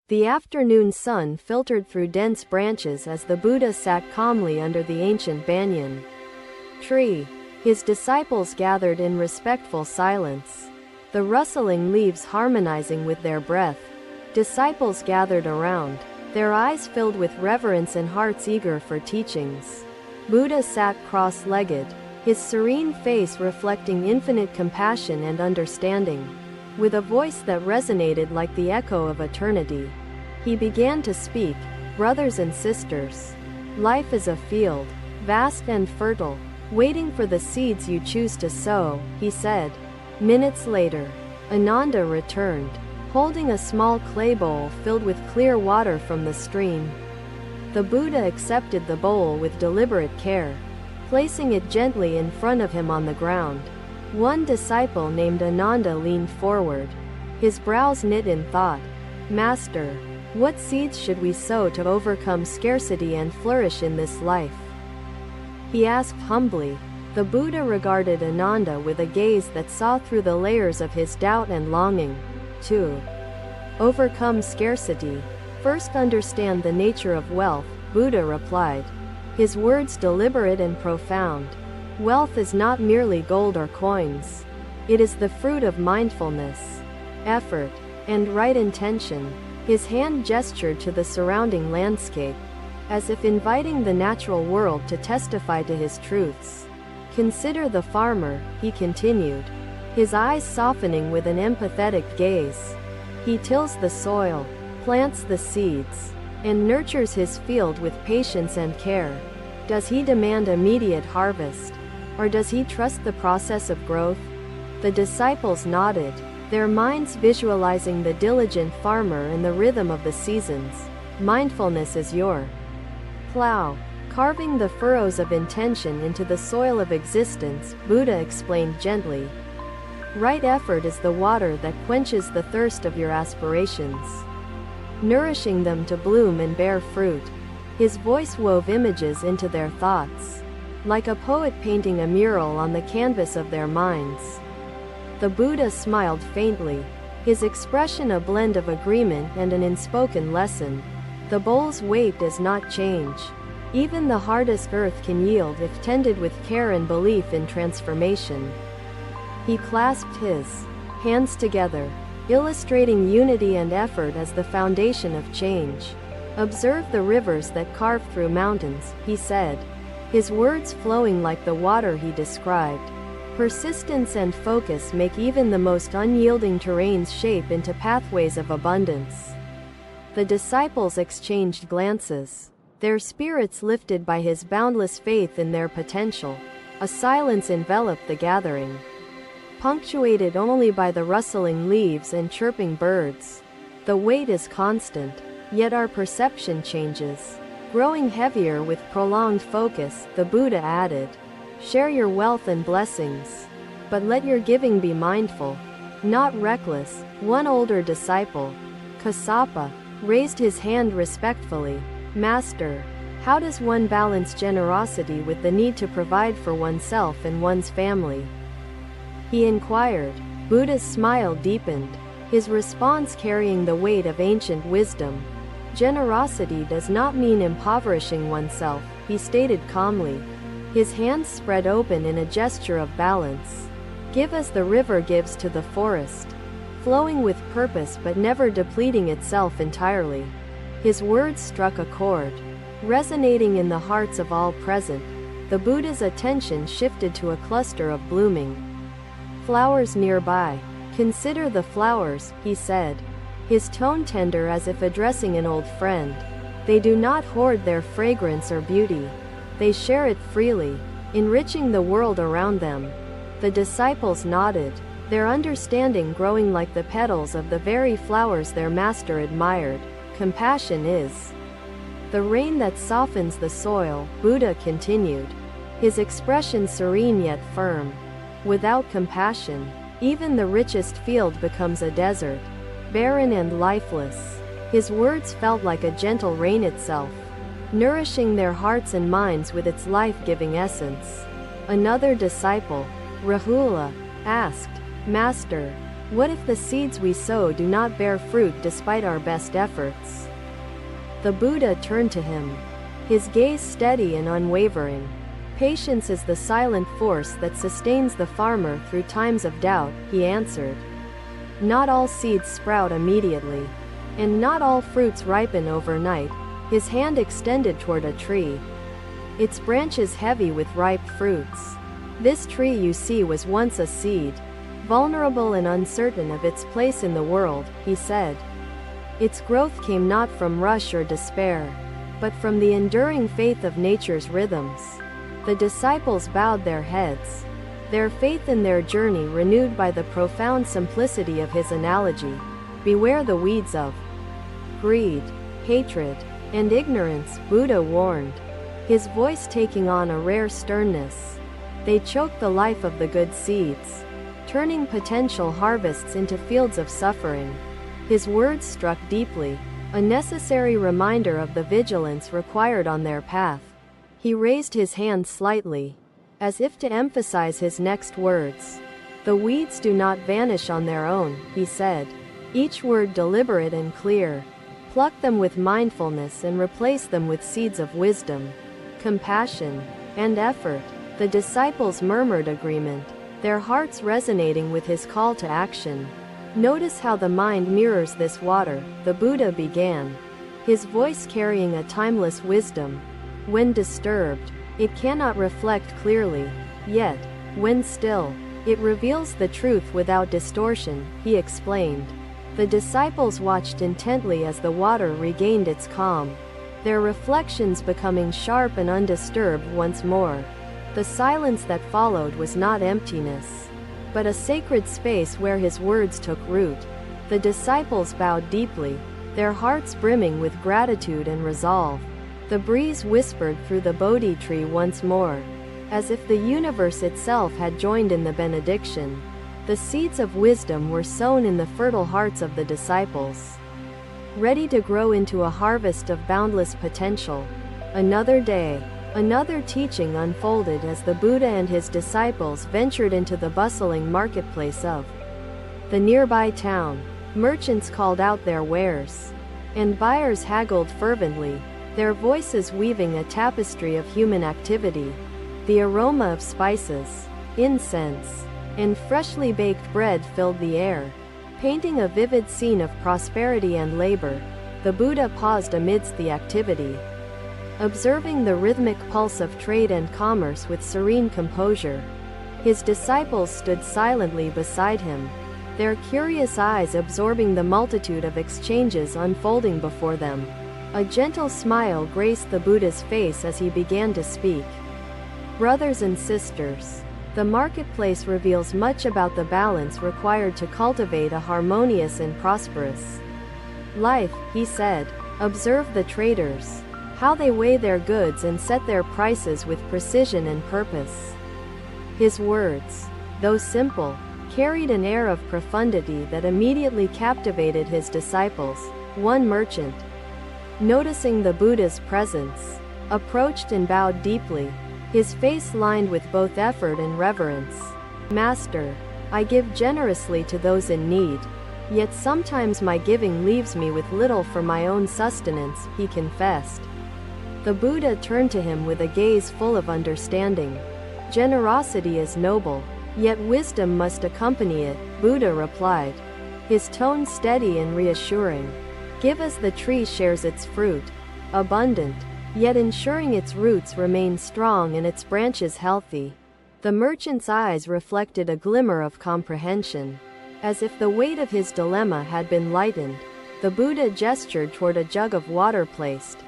The afternoon sun filtered through dense branches as the Buddha sat calmly under the ancient banyan tree. His disciples gathered in respectful silence, the rustling leaves harmonizing with their breath. Disciples gathered around, their eyes filled with reverence and hearts eager for teachings. Buddha sat cross-legged, his serene face reflecting infinite compassion and understanding. With a voice that resonated like the echo of eternity, he began to speak. Brothers and sisters, life is a field, vast and fertile, waiting for the seeds you choose to sow, he said. Minutes later, Ananda returned, holding a small clay bowl filled with clear water from the stream. The Buddha accepted the bowl with deliberate care, placing it gently in front of him on the ground. One disciple named Ananda leaned forward, his brows knit in thought. Master, what seeds should we sow to overcome scarcity and flourish in this life? He asked humbly. The Buddha regarded Ananda with a gaze that saw through the layers of his doubt and longing. To overcome scarcity, first understand the nature of wealth, Buddha replied, his words deliberate and profound. Wealth is not merely gold or coins. It is the fruit of mindfulness, effort, and right intention. His hand gestured to the surrounding landscape, as if inviting the natural world to testify to his truths. Consider the farmer, he continued, his eyes softening with an empathetic gaze. He tills the soil, plants the seeds, and nurtures his field with patience and care. Does he demand immediate harvest, or does he trust the process of growth? The disciples nodded, their minds visualizing the diligent farmer and the rhythm of the seasons. Mindfulness is your plow, carving the furrows of intention into the soil of existence, Buddha explained gently. Right effort is the water that quenches the thirst of your aspirations, nourishing them to bloom and bear fruit. His voice wove images into their thoughts, like a poet painting a mural on the canvas of their minds. The Buddha smiled faintly, his expression a blend of agreement and an unspoken lesson. The bowl's weight does not change. Even the hardest earth can yield if tended with care and belief in transformation. He clasped his hands together, illustrating unity and effort as the foundation of change. Observe the rivers that carve through mountains, he said, his words flowing like the water he described. Persistence and focus make even the most unyielding terrains shape into pathways of abundance. The disciples exchanged glances, their spirits lifted by his boundless faith in their potential. A silence enveloped the gathering, punctuated only by the rustling leaves and chirping birds. The weight is constant, yet our perception changes, growing heavier with prolonged focus. The Buddha added, share your wealth and blessings, but let your giving be mindful, not reckless. One older disciple, Kassapa, raised his hand respectfully. Master, how does one balance generosity with the need to provide for oneself and one's family? He inquired. Buddha's smile deepened, his response carrying the weight of ancient wisdom. Generosity does not mean impoverishing oneself, he stated calmly, his hands spread open in a gesture of balance. Give as the river gives to the forest, flowing with purpose but never depleting itself entirely. His words struck a chord, resonating in the hearts of all present. The Buddha's attention shifted to a cluster of blooming flowers nearby. Consider the flowers, he said, his tone tender as if addressing an old friend. They do not hoard their fragrance or beauty. They share it freely, enriching the world around them. The disciples nodded, their understanding growing like the petals of the very flowers their master admired. Compassion is the rain that softens the soil, Buddha continued, his expression serene yet firm. Without compassion, even the richest field becomes a desert, barren and lifeless. His words felt like a gentle rain itself, nourishing their hearts and minds with its life-giving essence. Another disciple, Rahula, asked, Master, What if the seeds we sow do not bear fruit despite our best efforts? The Buddha turned to him, his gaze steady and unwavering. Patience is the silent force that sustains the farmer through times of doubt, he answered. Not all seeds sprout immediately, and not all fruits ripen overnight. His hand extended toward a tree, its branches heavy with ripe fruits. This tree you see was once a seed, vulnerable and uncertain of its place in the world, he said. Its growth came not from rush or despair, but from the enduring faith of nature's rhythms. The disciples bowed their heads, their faith in their journey renewed by the profound simplicity of his analogy. Beware the weeds of greed, hatred, and ignorance, Buddha warned, his voice taking on a rare sternness. They choke the life of the good seeds, turning potential harvests into fields of suffering. His words struck deeply, a necessary reminder of the vigilance required on their path. He raised his hand slightly, as if to emphasize his next words. The weeds do not vanish on their own, he said, each word deliberate and clear. Pluck them with mindfulness and replace them with seeds of wisdom, compassion, and effort. The disciples murmured agreement, their hearts resonating with his call to action. Notice how the mind mirrors this water, the Buddha began, his voice carrying a timeless wisdom. When disturbed, it cannot reflect clearly, yet, when still, it reveals the truth without distortion, he explained. The disciples watched intently as the water regained its calm, their reflections becoming sharp and undisturbed once more. The silence that followed was not emptiness, but a sacred space where his words took root. The disciples bowed deeply, their hearts brimming with gratitude and resolve. The breeze whispered through the Bodhi tree once more, as if the universe itself had joined in the benediction. The seeds of wisdom were sown in the fertile hearts of the disciples, ready to grow into a harvest of boundless potential. Another day, another teaching unfolded as the Buddha and his disciples ventured into the bustling marketplace of the nearby town. Merchants called out their wares, and buyers haggled fervently, their voices weaving a tapestry of human activity. The aroma of spices, incense, and freshly baked bread filled the air, painting a vivid scene of prosperity and labor. The Buddha paused amidst the activity, observing the rhythmic pulse of trade and commerce with serene composure. His disciples stood silently beside him, their curious eyes absorbing the multitude of exchanges unfolding before them. A gentle smile graced the Buddha's face as he began to speak. Brothers and sisters, the marketplace reveals much about the balance required to cultivate a harmonious and prosperous life, he said. Observe the traders, how they weigh their goods and set their prices with precision and purpose. His words, though simple, carried an air of profundity that immediately captivated his disciples. One merchant, noticing the Buddha's presence, approached and bowed deeply, his face lined with both effort and reverence. Master, I give generously to those in need, yet sometimes my giving leaves me with little for my own sustenance, he confessed. The Buddha turned to him with a gaze full of understanding. Generosity is noble, yet wisdom must accompany it, Buddha replied, his tone steady and reassuring. Give as the tree shares its fruit, abundant, yet ensuring its roots remain strong and its branches healthy. The merchant's eyes reflected a glimmer of comprehension. As if the weight of his dilemma had been lightened, the Buddha gestured toward a jug of water placed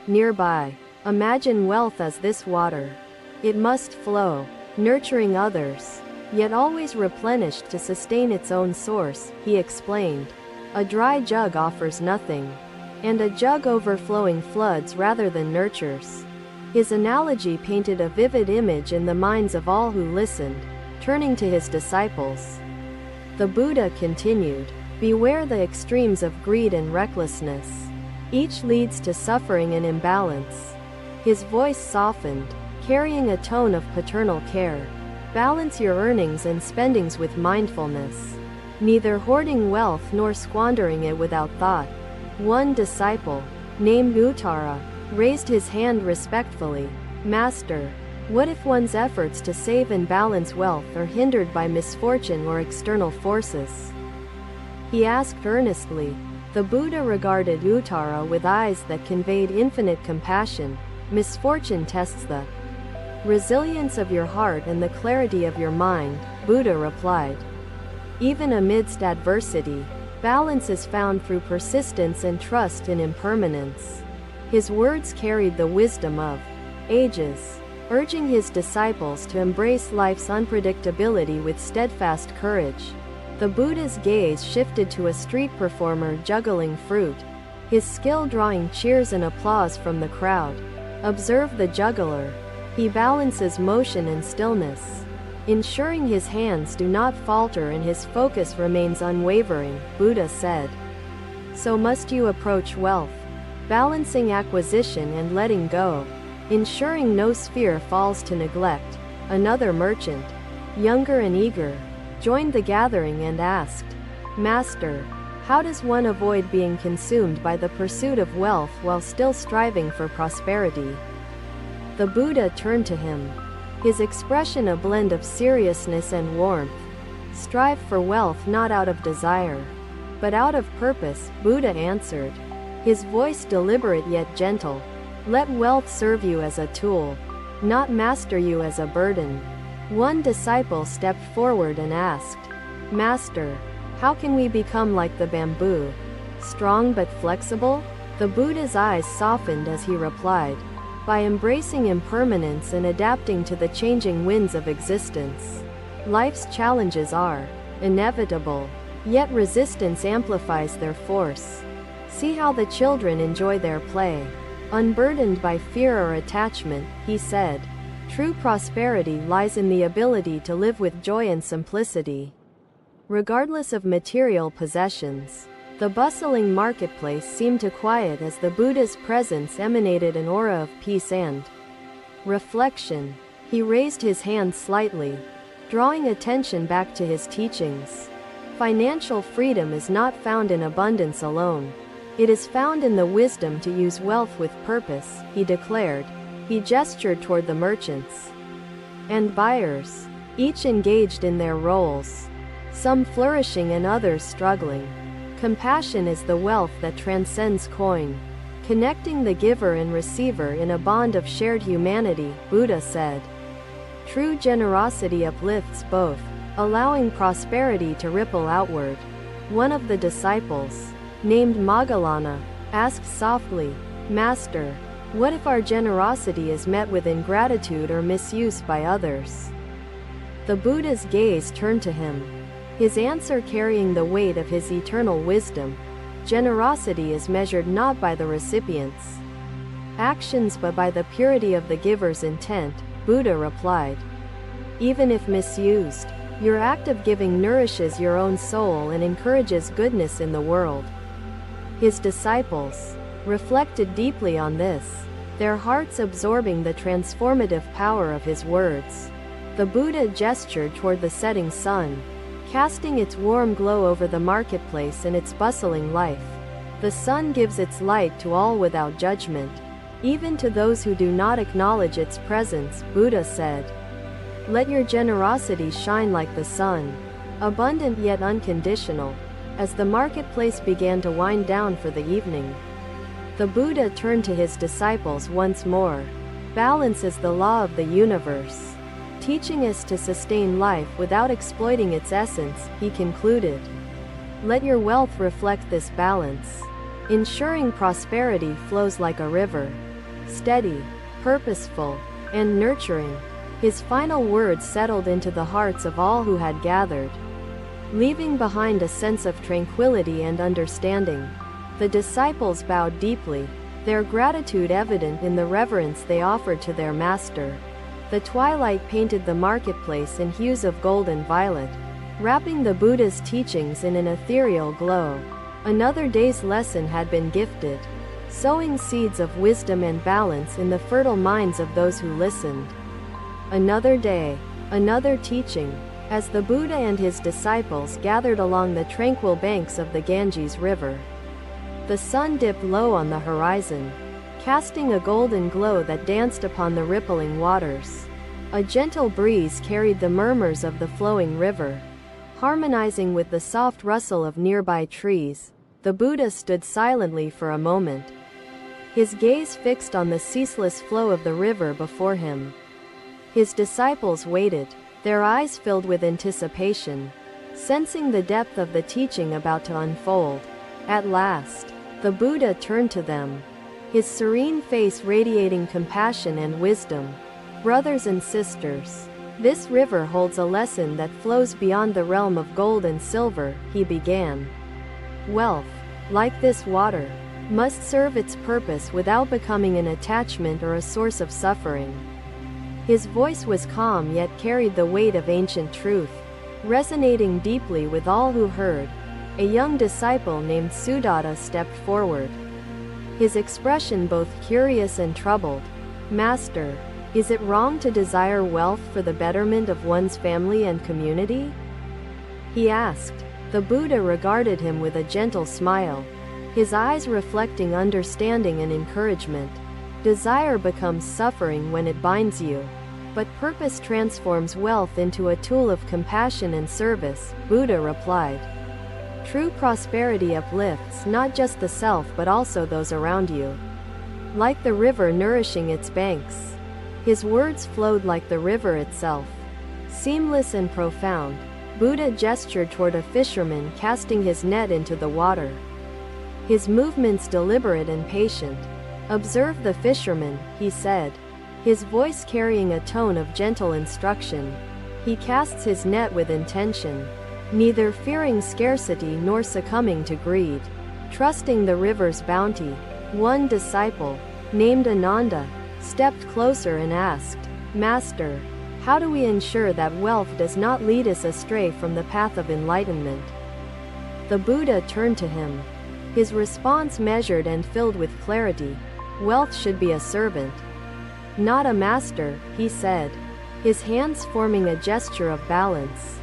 nearby. Imagine wealth as this water. It must flow, nurturing others, yet always replenished to sustain its own source, he explained. A dry jug offers nothing, and a jug overflowing floods rather than nurtures. His analogy painted a vivid image in the minds of all who listened. Turning to his disciples, the Buddha continued, beware the extremes of greed and recklessness. Each leads to suffering and imbalance. His voice softened, carrying a tone of paternal care. Balance your earnings and spendings with mindfulness. neither hoarding wealth nor squandering it without thought. One disciple, named Uttara, raised his hand respectfully. Master, what if one's efforts to save and balance wealth are hindered by misfortune or external forces? He asked earnestly. The Buddha regarded Uttara with eyes that conveyed infinite compassion. Misfortune tests the resilience of your heart and the clarity of your mind, Buddha replied. Even amidst adversity, balance is found through persistence and trust in impermanence. His words carried the wisdom of ages, urging his disciples to embrace life's unpredictability with steadfast courage. The Buddha's gaze shifted to a street performer juggling fruit, his skill drawing cheers and applause from the crowd. Observe the juggler. He balances motion and stillness, ensuring his hands do not falter and his focus remains unwavering, Buddha said. So must you approach wealth, balancing acquisition and letting go, ensuring no sphere falls to neglect. Another merchant, younger and eager, joined the gathering and asked, Master, how does one avoid being consumed by the pursuit of wealth while still striving for prosperity? The Buddha turned to him, his expression a blend of seriousness and warmth. Strive for wealth not out of desire, but out of purpose, Buddha answered, his voice deliberate yet gentle. Let wealth serve you as a tool, not master you as a burden. One disciple stepped forward and asked, Master, how can we become like the bamboo, strong but flexible? The Buddha's eyes softened as he replied, by embracing impermanence and adapting to the changing winds of existence. Life's challenges are inevitable, yet resistance amplifies their force. See how the children enjoy their play, unburdened by fear or attachment, he said. True prosperity lies in the ability to live with joy and simplicity, regardless of material possessions. The bustling marketplace seemed to quiet as the Buddha's presence emanated an aura of peace and reflection. He raised his hand slightly, drawing attention back to his teachings. Financial freedom is not found in abundance alone. It is found in the wisdom to use wealth with purpose, he declared. He gestured toward the merchants and buyers, each engaged in their roles, some flourishing and others struggling. Compassion is the wealth that transcends coin, connecting the giver and receiver in a bond of shared humanity, Buddha said. True generosity uplifts both, allowing prosperity to ripple outward. One of the disciples, named Moggallana, asked softly, Master, what if our generosity is met with ingratitude or misuse by others? The Buddha's gaze turned to him, his answer carrying the weight of his eternal wisdom. Generosity is measured not by the recipient's actions but by the purity of the giver's intent, Buddha replied. Even if misused, your act of giving nourishes your own soul and encourages goodness in the world. His disciples reflected deeply on this, their hearts absorbing the transformative power of his words. The Buddha gestured toward the setting sun, casting its warm glow over the marketplace and its bustling life. The sun gives its light to all without judgment, even to those who do not acknowledge its presence, Buddha said. Let your generosity shine like the sun, abundant yet unconditional. As the marketplace began to wind down for the evening, the Buddha turned to his disciples once more. Balance is the law of the universe, teaching us to sustain life without exploiting its essence, he concluded. Let your wealth reflect this balance, ensuring prosperity flows like a river, steady, purposeful, and nurturing. His final words settled into the hearts of all who had gathered, leaving behind a sense of tranquility and understanding. The disciples bowed deeply, their gratitude evident in the reverence they offered to their master. The twilight painted the marketplace in hues of gold and violet, wrapping the Buddha's teachings in an ethereal glow. Another day's lesson had been gifted, sowing seeds of wisdom and balance in the fertile minds of those who listened. Another day, another teaching, as the Buddha and his disciples gathered along the tranquil banks of the Ganges River. The sun dipped low on the horizon, casting a golden glow that danced upon the rippling waters. A gentle breeze carried the murmurs of the flowing river, harmonizing with the soft rustle of nearby trees. The Buddha stood silently for a moment, his gaze fixed on the ceaseless flow of the river before him. His disciples waited, their eyes filled with anticipation, sensing the depth of the teaching about to unfold. At last, the Buddha turned to them, his serene face radiating compassion and wisdom. Brothers and sisters, this river holds a lesson that flows beyond the realm of gold and silver, he began. Wealth, like this water, must serve its purpose without becoming an attachment or a source of suffering. His voice was calm yet carried the weight of ancient truth, resonating deeply with all who heard. A young disciple named Sudatta stepped forward, his expression both curious and troubled. Master, is it wrong to desire wealth for the betterment of one's family and community? He asked. The Buddha regarded him with a gentle smile, his eyes reflecting understanding and encouragement. Desire becomes suffering when it binds you, but purpose transforms wealth into a tool of compassion and service, Buddha replied. True prosperity uplifts not just the self but also those around you, like the river nourishing its banks. His words flowed like the river itself, seamless and profound. Buddha gestured toward a fisherman casting his net into the water, his movements deliberate and patient. Observe the fisherman, he said, his voice carrying a tone of gentle instruction. He casts his net with intention, neither fearing scarcity nor succumbing to greed, trusting the river's bounty. One disciple, named Ananda, stepped closer and asked, Master, how do we ensure that wealth does not lead us astray from the path of enlightenment? The Buddha turned to him, his response measured and filled with clarity. Wealth should be a servant, not a master, he said, his hands forming a gesture of balance.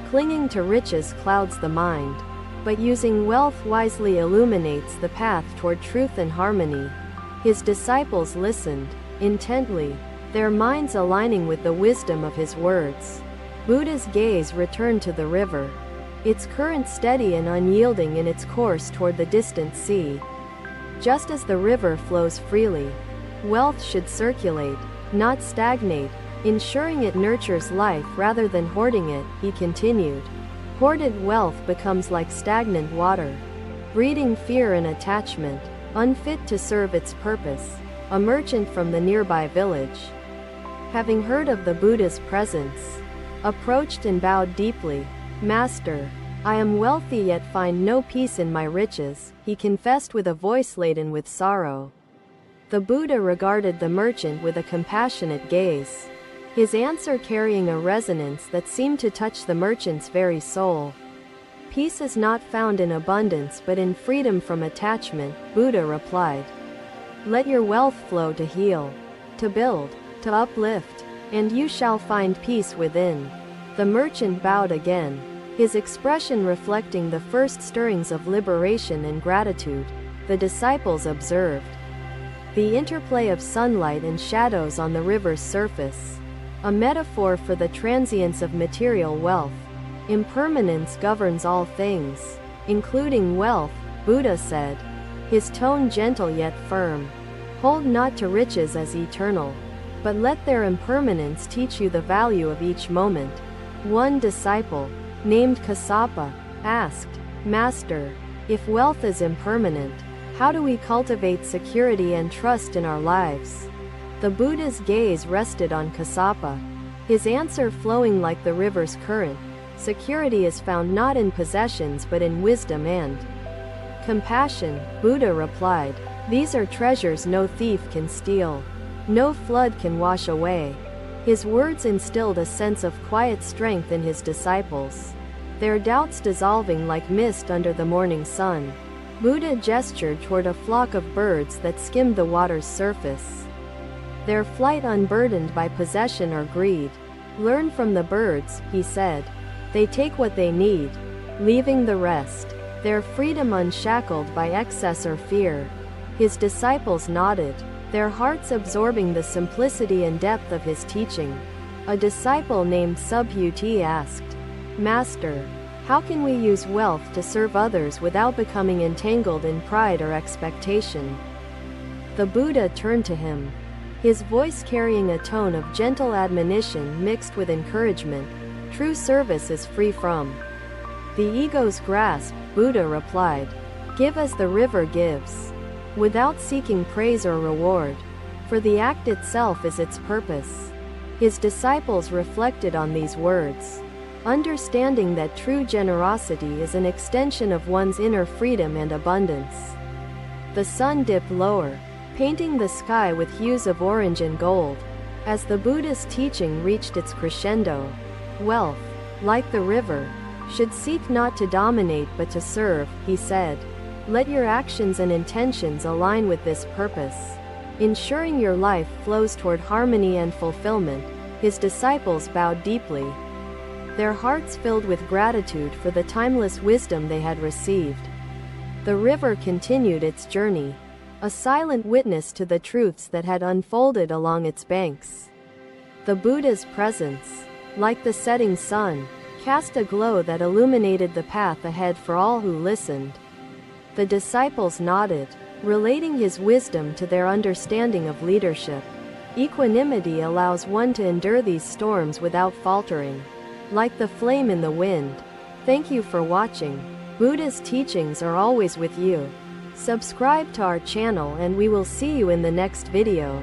Clinging to riches clouds the mind, but using wealth wisely illuminates the path toward truth and harmony. His disciples listened intently, their minds aligning with the wisdom of his words. Buddha's gaze returned to the river, its current steady and unyielding in its course toward the distant sea. Just as the river flows freely, wealth should circulate, not stagnate, ensuring it nurtures life rather than hoarding it, he continued. Hoarded wealth becomes like stagnant water, breeding fear and attachment, unfit to serve its purpose. A merchant from the nearby village, having heard of the Buddha's presence, approached and bowed deeply. Master, I am wealthy yet find no peace in my riches, he confessed with a voice laden with sorrow. The Buddha regarded the merchant with a compassionate gaze, his answer carrying a resonance that seemed to touch the merchant's very soul. Peace is not found in abundance but in freedom from attachment, Buddha replied. Let your wealth flow to heal, to build, to uplift, and you shall find peace within. The merchant bowed again, his expression reflecting the first stirrings of liberation and gratitude. The disciples observed the interplay of sunlight and shadows on the river's surface, a metaphor for the transience of material wealth. Impermanence governs all things, including wealth, Buddha said, his tone gentle yet firm. Hold not to riches as eternal, but let their impermanence teach you the value of each moment. One disciple, named Kassapa, asked, Master, if wealth is impermanent, how do we cultivate security and trust in our lives? The Buddha's gaze rested on Kassapa, his answer flowing like the river's current. Security is found not in possessions but in wisdom and compassion, Buddha replied. These are treasures no thief can steal, no flood can wash away. His words instilled a sense of quiet strength in his disciples, their doubts dissolving like mist under the morning sun. Buddha gestured toward a flock of birds that skimmed the water's surface, their flight unburdened by possession or greed. Learn from the birds, he said. They take what they need, leaving the rest. Their freedom unshackled by excess or fear. His disciples nodded, their hearts absorbing the simplicity and depth of his teaching. A disciple named Subhuti asked, Master, how can we use wealth to serve others without becoming entangled in pride or expectation? The Buddha turned to him, his voice carrying a tone of gentle admonition mixed with encouragement. True service is free from the ego's grasp, Buddha replied. Give as the river gives, without seeking praise or reward, for the act itself is its purpose. His disciples reflected on these words, understanding that true generosity is an extension of one's inner freedom and abundance. The sun dipped lower, painting the sky with hues of orange and gold. As the Buddha's teaching reached its crescendo, wealth, like the river, should seek not to dominate but to serve, he said. Let your actions and intentions align with this purpose, ensuring your life flows toward harmony and fulfillment. His disciples bowed deeply, their hearts filled with gratitude for the timeless wisdom they had received. The river continued its journey, a silent witness to the truths that had unfolded along its banks. The Buddha's presence, like the setting sun, cast a glow that illuminated the path ahead for all who listened. The disciples nodded, relating his wisdom to their understanding of leadership. Equanimity allows one to endure these storms without faltering, like the flame in the wind. Thank you for watching. Buddha's teachings are always with you. Subscribe to our channel and we will see you in the next video.